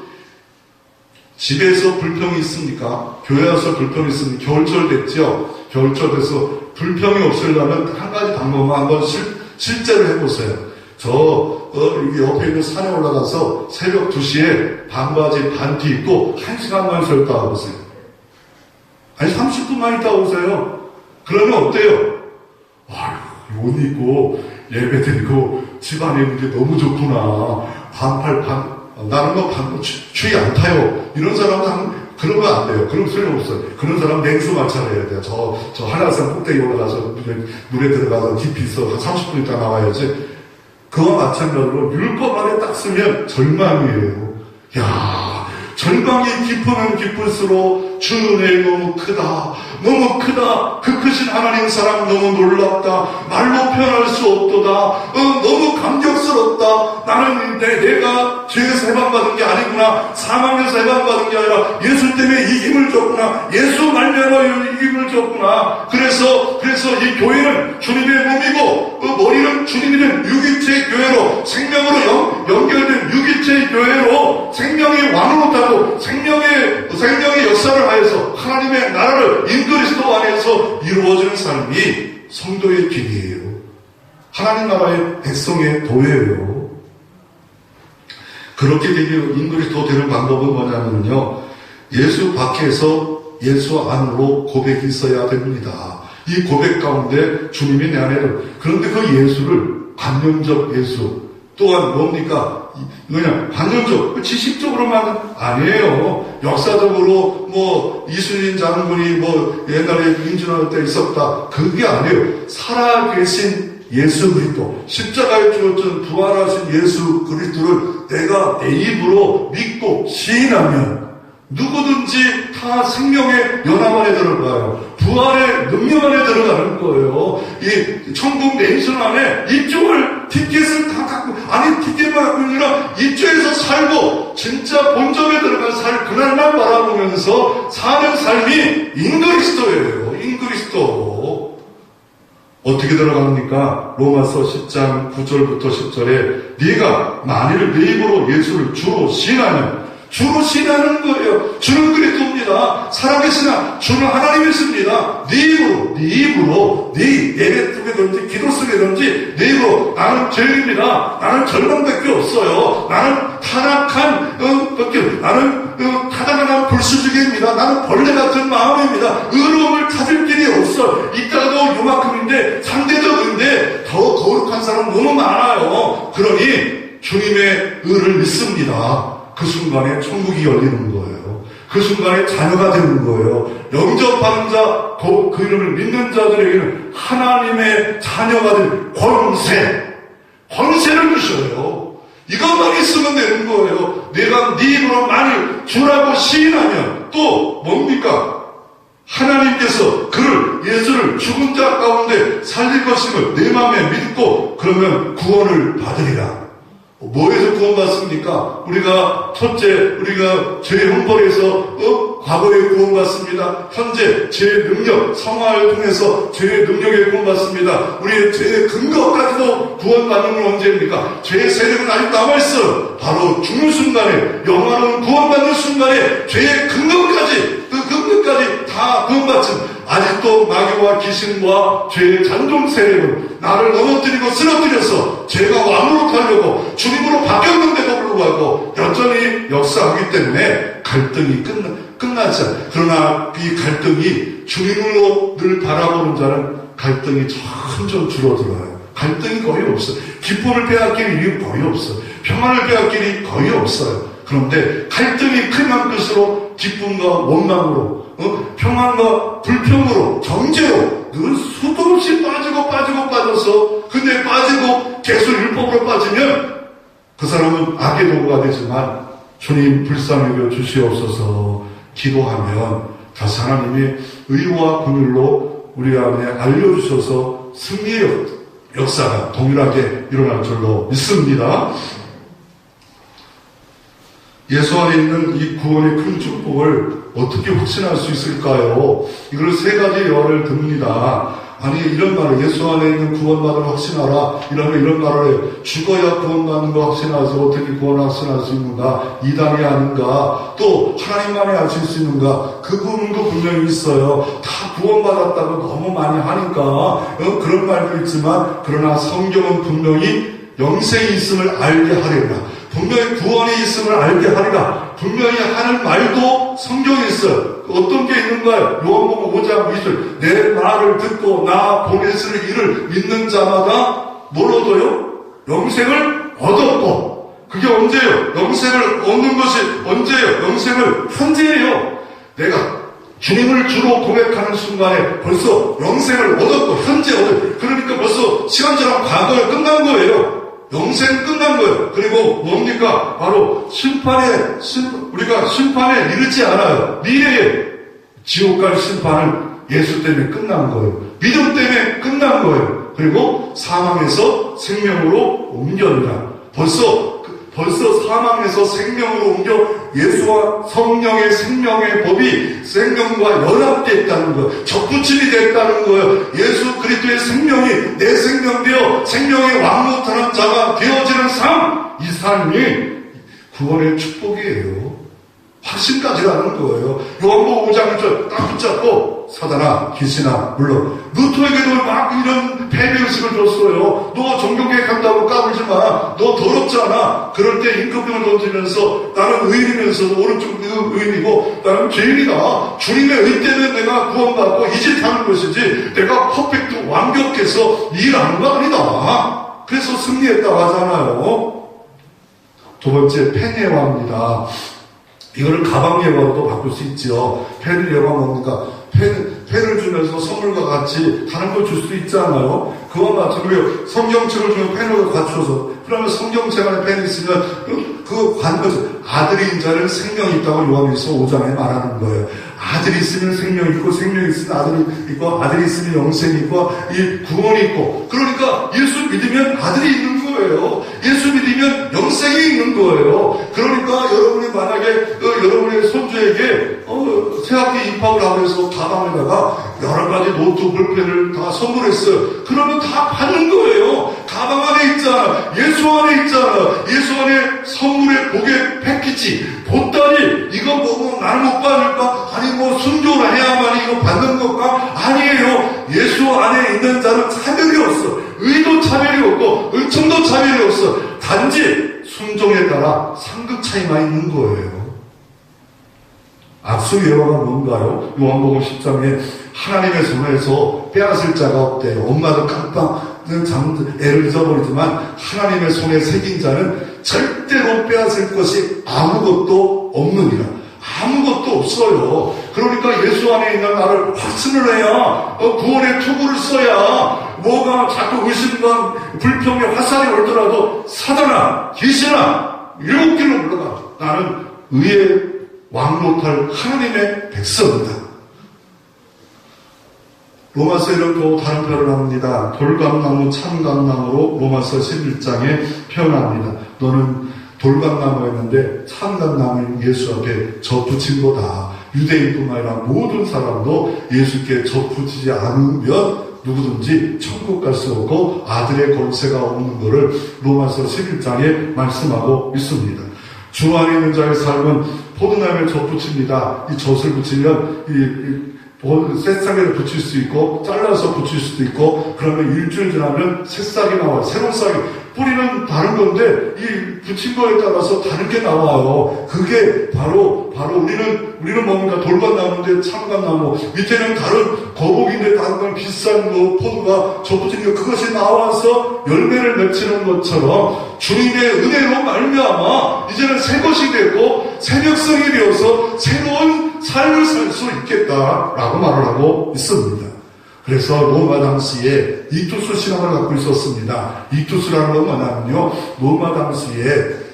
집에서 불평이 있습니까? 교회 와서 불평이 있습니까? 겨울철 됐죠? 겨울철 돼서 불평이 없으려면 한 가지 방법만 한번 실제로 해보세요. 여기 옆에 있는 산에 올라가서 새벽 2시에 반바지 반티 입고 1시간만 쉬었다 와보세요. 아니 30분만 있다 오세요. 그러면 어때요? 아유, 옷 입고 예배 드리고 집안에 있는 게 너무 좋구나. 나는 추위 안 타요. 이런 사람은 그러면 안 돼요. 그럼 소용없어요. 그런 사람은 냉수 마찰을 해야 돼요. 저 한라산 꼭대기 올라가서 물에 들어가서 깊이 있어. 한 30분 있다 나와야지. 그와 마찬가지로 율법 안에 딱 쓰면 절망이에요. 야, 절망이 깊으면 깊을수록 주 은혜 너무 크다. 너무 크다. 그 크신 하나님 사랑 너무 놀랍다. 말로 표현할 수 없도다. 너무 감격스럽다. 나는 내가 죄에서 해방받은 게 아니구나. 사망에서 해방받은 게 아니라 예수 때문에 이 힘을 줬구나. 예수 말미암아 이 힘을 줬구나. 그래서 이 교회는 주님의 몸이고 머리는 주님이 된 육일체의 교회로 생명으로 연결된 육일체의 교회로 생명의 왕으로 타고 생명의 역사를 하여서 하나님의 나라를 인그리스도 안에서 이루어지는 삶이 성도의 길이에요. 하나님 나라의 백성의 도예요. 그렇게 되기 인그리스도 되는 방법은 뭐냐면요. 예수 밖에서 예수 안으로 고백이 있어야 됩니다. 이 고백 가운데 주님이 내 안에 그런데 그 예수를 관념적 예수, 또한 뭡니까? 그냥 관념적, 지식적으로만 아니에요. 역사적으로 뭐 이순신 장군이 뭐 옛날에 임진왜란 때 있었다. 그게 아니에요. 살아계신 예수 그리스도, 십자가에 죽었던 부활하신 예수 그리스도를 내가 내 입으로 믿고 시인하면 누구든지 다 생명의 연합 안에 들어가요. 부활의 능력 안에 들어가는 거예요. 이 천국 내인선 안에 입쪽을 티켓을 다 갖고, 아니 티켓만 갖고 아니라 입쪽에서 살고 진짜 본점에 들어간 그날만 바라보면서 사는 삶이 인그리스도예요. 인그리스도. 어떻게 들어갑니까? 로마서 10장 9절부터 10절에 네가 만일 네 입으로 예수를 주로 시인하면, 주로 신하는 거예요. 주는 그리스도입니다. 살아계시나 주는 하나님이십니다. 네 입으로 네 예배 속에든지 기도 속에든지 네 입으로 나는 죄인입니다. 나는 절망밖에 없어요. 나는 타락한 나는 타락한 불수주기입니다. 나는 벌레 같은 마음입니다. 의로움을 찾을 길이 없어. 이따가도 요만큼인데 상대적인데 더 거룩한 사람 너무 많아요. 그러니 주님의 의를 믿습니다. 그 순간에 천국이 열리는 거예요. 그 순간에 자녀가 되는 거예요. 영접하는 자, 그 이름을 믿는 자들에게는 하나님의 자녀가 될 권세를 주셔요. 이것만 있으면 되는 거예요. 내가 네 입으로 만일 주라고 시인하면 또 뭡니까? 하나님께서 그를 예수를 죽은 자 가운데 살릴 것임을 내 마음에 믿고 그러면 구원을 받으리라. 뭐에서 구원받습니까? 우리가 죄 형벌에서 과거에 구원받습니다. 현재 죄의 능력, 성화를 통해서 죄의 능력에 구원받습니다. 우리의 죄의 근거까지도 구원받는 건 언제입니까? 죄의 세력은 아직 남아있어요. 바로 죽는 순간에, 영원한 구원받는 순간에 죄의 근거까지, 그 근거까지 다 구원받지. 아직도 마귀와 귀신과 죄의 잔종 세력은 나를 넘어뜨리고 쓰러뜨려서 죄가 왕으로 타려고 주님으로 바뀌었는데도 불구하고 여전히 역사하기 때문에 갈등이 끝나지 않아요. 그러나 이 갈등이 주님으로 늘 바라보는 자는 갈등이 점점 줄어들어요. 갈등이 거의 없어요. 기쁨을 빼앗길 일이 거의 없어요. 평안을 빼앗길 일이 거의 없어요. 그런데 갈등이 크면 클수록 기쁨과 원망으로 평안과 불평으로 정죄로 늘 수도 없이 빠져서 근데 빠지고 계속 율법으로 빠지면 그 사람은 악의 도구가 되지만 주님 불쌍히 여겨 주시옵소서 기도하면 다시 하나님이 의와 긍휼로 우리 안에 알려주셔서 승리의 역사가 동일하게 일어날 줄로 믿습니다. 예수 안에 있는 이 구원의 큰 축복을 어떻게 확신할 수 있을까요? 이걸 세 가지 예화를 듭니다. 아니 이런 말을 예수 안에 있는 구원받을 확신하라 이러면 이런 말을 해요. 죽어야 구원받는 거 확신하지 어떻게 구원 확신할 수 있는가? 이단이 아닌가? 또 하나님만이 아실 수 있는가? 그 부분도 분명히 있어요. 다 구원받았다고 너무 많이 하니까 그런 말도 있지만 그러나 성경은 분명히 영생이 있음을 알게 하리라. 분명히 구원이 있음을 알게 하리라. 분명히 하는 말도 성경에 있어요. 어떤 게 있는가요? 요한복음 5장 20절 내 말을 듣고 나 보내실 이를 믿는 자마다 뭘 얻어요? 영생을 얻었고 그게 언제예요? 영생을 얻는 것이 언제예요? 영생을 현재예요. 내가 주님을 주로 고백하는 순간에 벌써 영생을 얻었고 현재 얻었고 그러니까 벌써 시간처럼 과거에 끝난 거예요. 영생 끝난 거예요. 그리고 뭡니까? 바로 우리가 심판에 이르지 않아요. 미래에 지옥 갈 심판은 예수 때문에 끝난 거예요. 믿음 때문에 끝난 거예요. 그리고 사망에서 생명으로 옮겨라. 벌써 사망에서 생명으로 옮겨 예수와 성령의 생명의 법이 생명과 연합됐다는 거예요. 접붙임이 됐다는 거예요. 예수 그리스도의 생명이 내 생명 되어 생명의 왕노릇하는 자가 되어지는 삶, 이 삶이 구원의 축복이에요. 확신까지라는 거예요. 요한복음 5장 딱 붙잡고 사단아 귀신아 물론 루터에게도 막 이런 패배의식을 줬어요. 너 종교개혁 한다고 까불지 마. 너 더럽잖아. 그럴 때 임금병을 던지면서 나는 의인이면서도 오른쪽 의인이고 나는 죄인이다. 주님의 의 때문에 내가 구원받고 이 짓 하는 것이지 내가 퍼펙트 완벽해서 일하는 거 아니다. 그래서 승리했다고 하잖아요. 두 번째, 펜 예화입니다. 이거를 가방 예화로도 바꿀 수 있죠. 펜을 예화 뭡니까? 펜을 주면서 선물과 같이 다른 걸 줄 수 있잖아요. 그와 마찬가지로 성경책을 주면 펜을 갖춰서, 그러면 성경책 안에 펜이 있으면 그거 관거죠. 아들인 자는 생명이 있다고 요한일서 5장에 말하는 거예요. 아들이 있으면 생명이 있고, 생명이 있으면 아들이 있고, 아들이 있으면 영생이 있고, 이 구원이 있고. 그러니까 예수 믿으면 아들이 있는 거예요. 예수 믿으면 영생이 있는 거예요. 그러니까 여러분이 만약에 여러분의 손주에게 새학기 입학을 하고 해서 가방에다가 여러 가지 노트, 볼펜을 다 선물했어요. 그러면 다 받는 거예요. 가방 안에 있잖아. 예수 안에 있잖아. 예수 안에 선물의 복의 패키지, 보따리, 이거 뭐 나는 못 받을까? 아니 뭐 순교를 해야만 이거 받는 것까? 아니에요. 예수 안에 있는 자는 차별이 없어. 의도 차별이 없고 은총도 차별이 없어. 단지 순종에 따라 상급 차이만 있는 거예요. 악수 예화가 뭔가요? 요한복음 10장에 하나님의 손에서 빼앗을 자가 없대요. 엄마도 깜빡 애를 잊어버리지만 하나님의 손에 새긴 자는 절대로 빼앗을 것이 아무것도 없느니라. 아무것도 없어요. 그러니까 예수 안에 있는 나를 확신을 해야 구원의 투구를 써야 뭐가 자꾸 의심과 불평의 화살이 올더라도 사단아, 귀신아, 일곱 길로 물러가. 나는 의의 왕노탈 하나님의 백성이다. 로마서에는 또 다른 표현을 합니다. 돌감나무, 참감나무로 로마서 11장에 표현합니다. 너는 돌감나무였는데 참감나무인 예수 앞에 접붙인 거다. 유대인뿐만 아니라 모든 사람도 예수께 접붙이지 않으면 누구든지 천국 갈 수 없고 아들의 권세가 없는 것을 로마서 11장에 말씀하고 있습니다. 주 안에 있는 자의 삶은 포도나무에 젖붙입니다. 이 젖을 붙이면 새싹에도 붙일 수 있고 잘라서 붙일 수도 있고, 그러면 일주일 지나면 새싹이 나와요. 새로운 싹이. 뿌리는 다른 건데 이 붙인 거에 따라서 다른 게 나와요. 그게 바로 우리는 뭡니까? 돌감나무인데 참감나무, 밑에는 다른 거북인데 다른 건 비싼 포도가 젖붙인 거, 그것이 나와서 열매를 맺히는 것처럼 주님의 은혜로 말미암아 이제는 새 것이 되고 새 백성이 되어서 새로운 삶을 살 수 있겠다라고 말을 하고 있습니다. 그래서 로마 당시에 이투스 신앙을 갖고 있었습니다. 이투스라는 건 뭐냐면요, 로마 당시에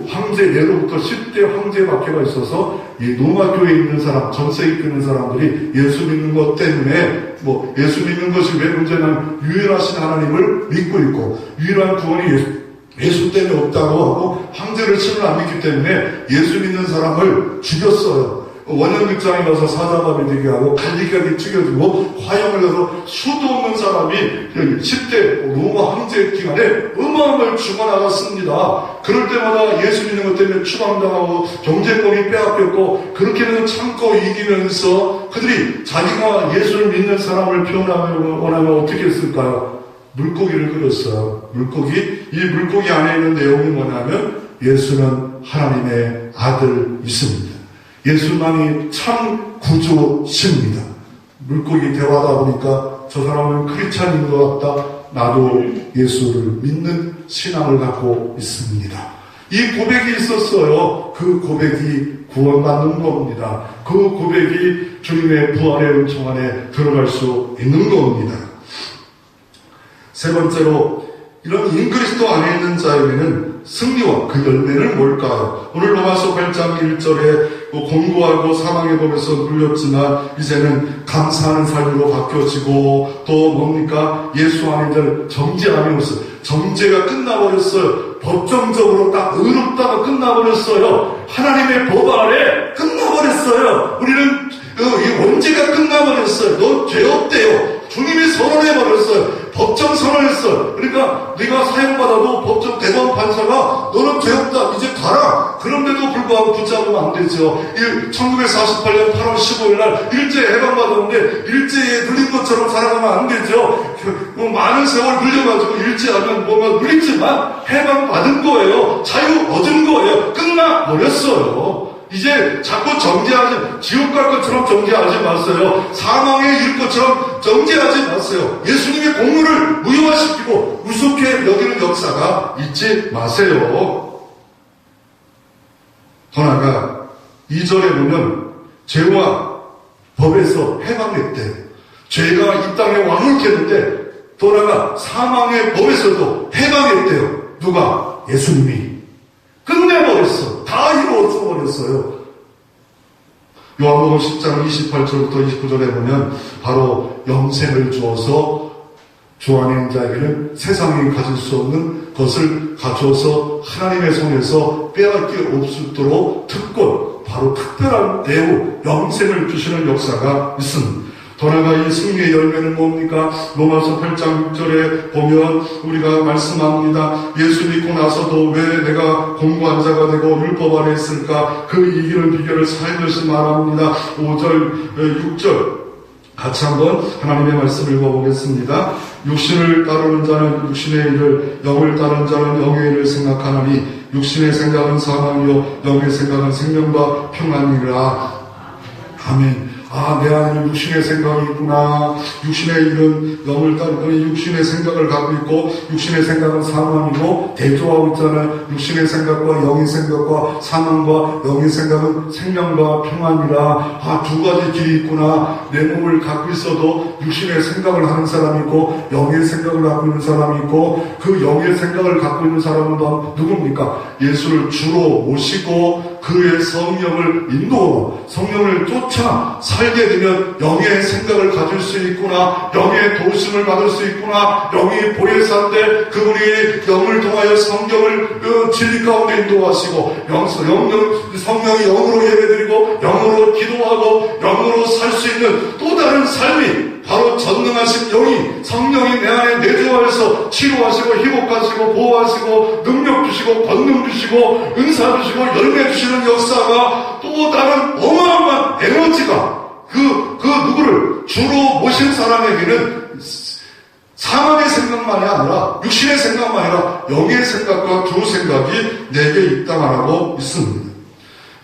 황제, 예로부터 10대 황제 박해가 있어서 이 로마 교회에 있는 사람, 전세에 있는 사람들이 예수 믿는 것 때문에 예수 믿는 것이 왜 문제냐면 유일하신 하나님을 믿고 있고 유일한 구원이 예수 때문에 없다고 하고 황제를 신을 안 믿기 때문에 예수 믿는 사람을 죽였어요. 원형극장에 가서 사자밥이 되게 하고 갈리까지 튀겨주고 화형을 해서 수도 없는 사람이 10대 로마 황제 기간에 어마어마하게 죽어나갔습니다. 그럴 때마다 예수 믿는 것 때문에 추방당하고 경제권이 빼앗겼고, 그렇게는 참고 이기면서 그들이 자기가 예수를 믿는 사람을 표현하면 원하면 어떻게 했을까요? 물고기를 그렸어요. 이 물고기 안에 있는 내용이 뭐냐면 예수는 하나님의 아들이십니다. 예수만이 참 구주십니다. 물고기 대화하다 보니까 저 사람은 크리스찬인 것 같다. 나도 예수를 믿는 신앙을 갖고 있습니다. 이 고백이 있었어요. 그 고백이 구원받는 겁니다. 그 고백이 주님의 부활의 은총 안에 들어갈 수 있는 겁니다. 세 번째로, 이런 인그리스도 안에 있는 자에게는 승리와 그 열매는 뭘까요? 오늘 로마서 8장 1절에 공고하고 사망의 법에서 눌렸지만 이제는 감사하는 삶으로 바뀌어지고, 또 뭡니까? 예수 안에 있는 정죄 안에 없어요. 정죄가 끝나버렸어요. 법정적으로 딱 의롭다가 끝나버렸어요. 하나님의 법 아래 끝나버렸어요. 우리는 이 원죄가 끝나버렸어요. 너 죄 없대요. 주님이 선언해버렸어요. 법정 선언했어요. 그러니까 네가 사형받아도 법정 대법원 판사가 너는 죄 없다, 이제 가라. 그런데도 불구하고 붙잡으면 안 되죠. 1948년 8월 15일 날 일제에 해방받았는데 일제에 눌린 것처럼 살아가면 안 되죠. 많은 세월 눌려가지고 일제하면 뭔가 눌리지만 해방받은 거예요. 자유 얻은 거예요. 끝나버렸어요. 이제 자꾸 지옥 갈 것처럼 정죄하지 마세요. 사망에 이를 것처럼 정죄하지 마세요. 예수님의 공로를 무효화시키고 우습게 여기는 역사가 있지 마세요. 더 나아가 2절에 보면 죄와 법에서 해방됐대요. 죄가 이 땅에 왕을했는데 더 나아가 사망의 법에서도 해방했대요. 누가? 예수님이 끝내버렸어. 다 이루어져 버렸어요. 요한복음 10장 28절부터 29절에 보면 바로 영생을 주어서 주 안에 있는 자에게는 세상이 가질 수 없는 것을 가져서 하나님의 손에서 빼앗길 없도록 특권, 바로 특별한 대우, 영생을 주시는 역사가 있습니다. 더 나아가 이 승리의 열매는 뭡니까? 로마서 8장 6절에 보면 우리가 말씀합니다. 예수 믿고 나서도 왜 내가 공고한 자가 되고 율법 아래 있을까? 그 이기는 비결을 살며시 말합니다. 5절, 6절 같이 한번 하나님의 말씀 읽어보겠습니다. 육신을 따르는 자는 육신의 일을, 영을 따르는 자는 영의 일을 생각하나니 육신의 생각은 사망이요 영의 생각은 생명과 평안이라. 아멘. 내 안에는 육신의 생각이 있구나. 육신의 일은 영을 따르고 육신의 생각을 갖고 있고 육신의 생각은 사망이고 대조하고 있잖아요. 육신의 생각과 영의 생각과 사망과 영의 생각은 생명과 평안이라. 두 가지 길이 있구나. 내 몸을 갖고 있어도 육신의 생각을 하는 사람이 있고 영의 생각을 갖고 있는 사람이 있고 그 영의 생각을 갖고 있는 사람은 누굽니까? 예수를 주로 모시고 그의 성령을 인도하고 성령을 쫓아 살게 되면 영의 생각을 가질 수 있구나. 영의 도심을 받을 수 있구나. 영이 보혜사인데 그분이 영을 통하여 성경을 진리 가운데 인도하시고 성령이 영으로 예배드리고 영으로 기도하고 영으로 살 수 있는 또 다른 삶이 바로 전능하신 영이 성령이 내 안에 내주하여서 치료하시고 회복하시고 보호하시고 능력 주시고 권능 주시고 은사 주시고 열매 주시는 역사가 또 다른 어마어마한 에너지가 그 누구를 주로 모신 사람에게는 사망의 생각만이 아니라 육신의 생각만이 아니라 영의 생각과 주 생각이 내게 있다고 있습니다.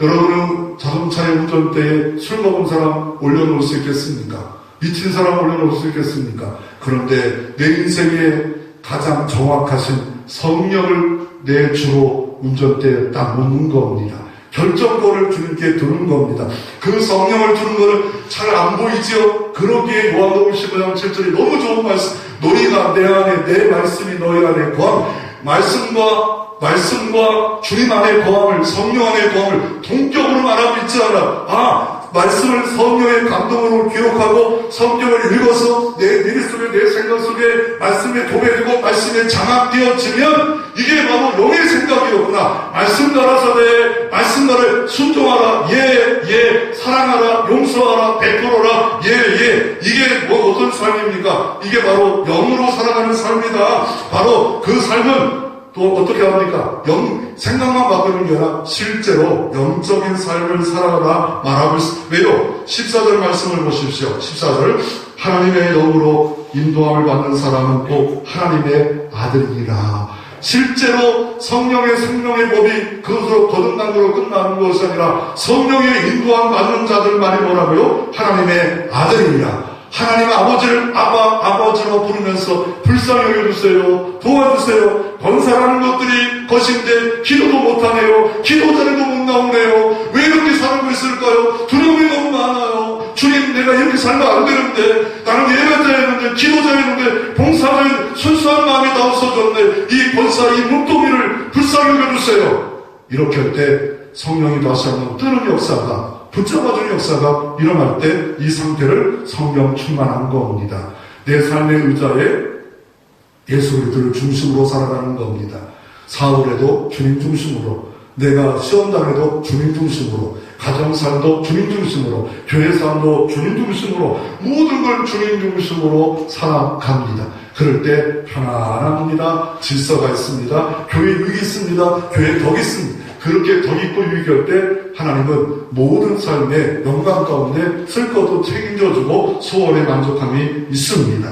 여러분은 자동차의 운전대에 술 먹은 사람 올려놓을 수 있겠습니까? 미친 사람 올려놓을 수 있겠습니까? 그런데 내 인생에 가장 정확하신 성령을 내 주로 운전대에 딱 놓는 겁니다. 결정권을 주님께 두는 겁니다. 그 성령을 주는 거는 잘 안 보이지요? 그러기에 요한복음 15장 7절이 너무 좋은 말씀. 너희가 내 안에 내 말씀이 너희 안에 거함. 말씀과 주님 안에 거함을, 성령 안에 거함을 동격으로 말하고 않아. 말씀을 성령의 감동으로 기록하고 성경을 읽어서 내 머릿속에 내 생각 속에 말씀에 도배되고 말씀에 장악되어지면 이게 바로 영의 생각이었구나. 말씀 따라서 내 말씀 나를 순종하라. 예 사랑하라. 용서하라. 베풀어라. 예 이게 어떤 삶입니까? 이게 바로 영으로 살아가는 삶이다. 바로 그 삶은 또 어떻게 합니까? 생각만 바꾸는 게 아니라 실제로 영적인 삶을 살아가다 말하고 있습니다. 왜요? 14절 말씀을 보십시오. 14절 하나님의 영으로 인도함을 받는 사람은 꼭 하나님의 아들이라. 실제로 성령의 생명의 법이 그것으로 거듭난 것으로 끝나는 것이 아니라 성령의 인도함 받는 자들만이 뭐라고요? 하나님의 아들이라. 하나님 아버지를 아버지로 부르면서 불쌍히 여겨주세요. 도와주세요. 권사라는 것들이 것인데 기도도 못하네요. 기도 자리도 못 나오네요. 왜 이렇게 살고 있을까요? 두려움이 너무 많아요. 주님, 내가 이렇게 살면 안 되는데, 나는 예배자였는데 기도자였는데 봉사자인 순수한 마음이 다 없어졌네. 이 권사, 이 묵동이를 불쌍히 여겨주세요. 이렇게 할 때 성령이 다시 한번 뜨는 역사가, 붙잡아주는 역사가 일어날 때 이 상태를 성령 충만한 겁니다. 내 삶의 의자에 예수 그리스도를 중심으로 살아가는 겁니다. 사업에도 주님 중심으로, 내가 시험당해도 주님 중심으로, 가정살도 주님 중심으로, 교회살도 주님 중심으로, 모든 걸 주님 중심으로 살아갑니다. 그럴 때 편안합니다. 질서가 있습니다. 교회 유익이 있습니다. 교회 덕이 있습니다. 그렇게 덕 있고 유익할 때 하나님은 모든 삶의 영광 가운데 쓸 것도 책임져주고 소원의 만족함이 있습니다.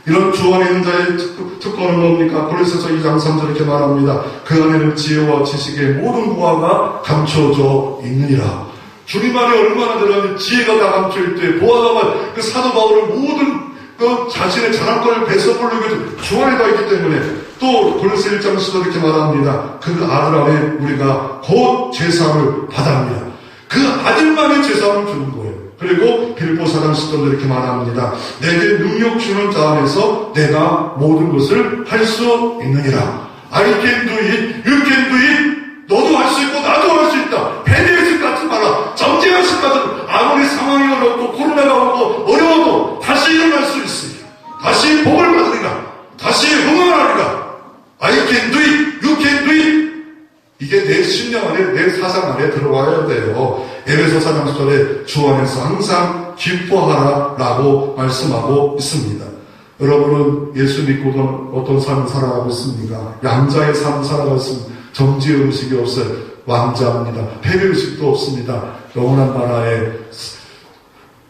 이런 주 안에 있는 자의 특권은 뭡니까? 고린도서 2장 3절 이렇게 말합니다. 그 안에는 지혜와 지식의 모든 보화가 감춰져 있느니라. 주님 안에 얼마나 들어가면 지혜가 다 감춰있대. 보화가 그 사도 바울은 모든 그 자신의 자랑거리를 뺏어보려고 주 안에 다 있기 때문에 또 고린도서 1장 10절 이렇게 말합니다. 그 아들 안에 우리가 곧 제사함을 받았느니라. 그 아들만의 제사함을 주는 거예요. 그리고 빌보 4장 10절도 이렇게 말합니다. 내게 능력 주는 자 안에서 내가 모든 것을 할 수 있느니라. I can do it, you can do it. 너도 할 수 있고 나도 할 수 있다. 베네핏 같은 마라. 정제하신 같은 아무리 상황이 어렵고 코로나가 오고 어려워도 다시 일어날 수 있으니 다시 복을 받으리라. 다시 흥황하리라. I can do it, you can do it. 이게 내 심령 안에, 내 사상 안에 들어와야 돼요. 에베소 4장 10절에 주 안에서 항상 기뻐하라 라고 말씀하고 있습니다. 여러분은 예수 믿고도 어떤 삶을 살아가고 있습니까? 양자의 삶을 살아가고 있습니다. 정지의 의식이 없어요. 왕자입니다. 패배 의식도 없습니다.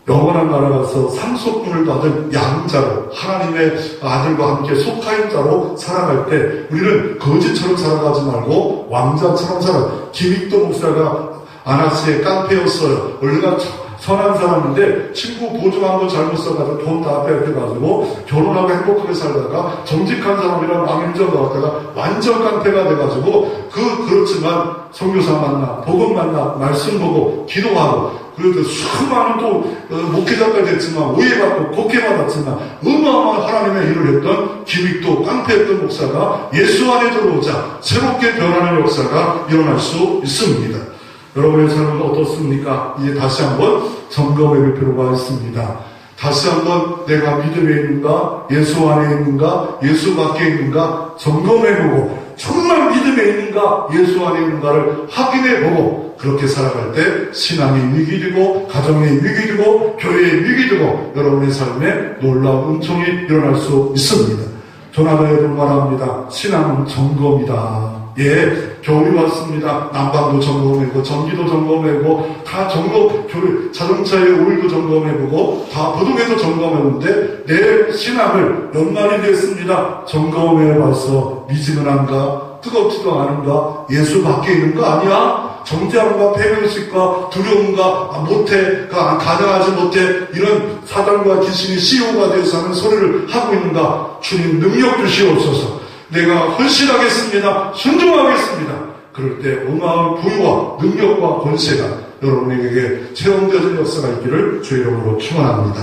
영원한 나라가서 상속분을 받은 양자로 하나님의 아들과 함께 속하인 자로 살아갈 때 우리는 거지처럼 살아가지 말고 왕자처럼 살아. 김익도 목사가 아나스의 깡패였어요. 원래가 선한 사람인데 친구 보증 한 번 잘못 써가지고 돈 다 뺏겨가지고 결혼하고 행복하게 살다가 정직한 사람이랑 왕인정 나왔다가 완전 깡패가 돼가지고 그렇지만 선교사 만나, 복음 만나, 말씀 보고 기도하고 그래도 수많은 또 목회자까지 됐지만 오해받고 곡해받았지만 어마어마한 하나님의 일을 했던 김익도 깡패였던 목사가 예수 안에 들어오자 새롭게 변하는 역사가 일어날 수 있습니다. 여러분의 삶은 어떻습니까? 이제 다시 한번 점검해 볼 필요가 있습니다. 다시 한번 내가 믿음에 있는가? 예수 안에 있는가? 예수 밖에 있는가? 점검해보고 정말 믿음에 있는가? 예수 안에 있는가를 확인해보고 그렇게 살아갈 때 신앙이 위기되고 가정이 위기되고 교회의 위기되고 여러분의 삶에 놀라운 은총이 일어날 수 있습니다. 조나단에도 말합니다. 신앙은 점검이다. 예, 겨울이 왔습니다. 난방도 점검해보고 전기도 점검해보고 다 자동차의 오일도 점검해보고 다 부동에도 점검해보는데 내 신앙을 연말이 됐습니다. 점검해봐서 미지근한가 뜨겁지도 않은가 예수 밖에 있는 거 아니야? 정죄함과 패배의식과 두려움과 가능하지 못해 이런 사단과 귀신이 CEO가 되어서 하는 소리를 하고 있는가? 주님 능력 주시옵소서. 내가 헌신하겠습니다. 순종하겠습니다. 그럴 때 어마어마한 부유와 능력과 권세가 여러분에게 체험되어진 역사가 있기를 주의 이름으로 축원합니다.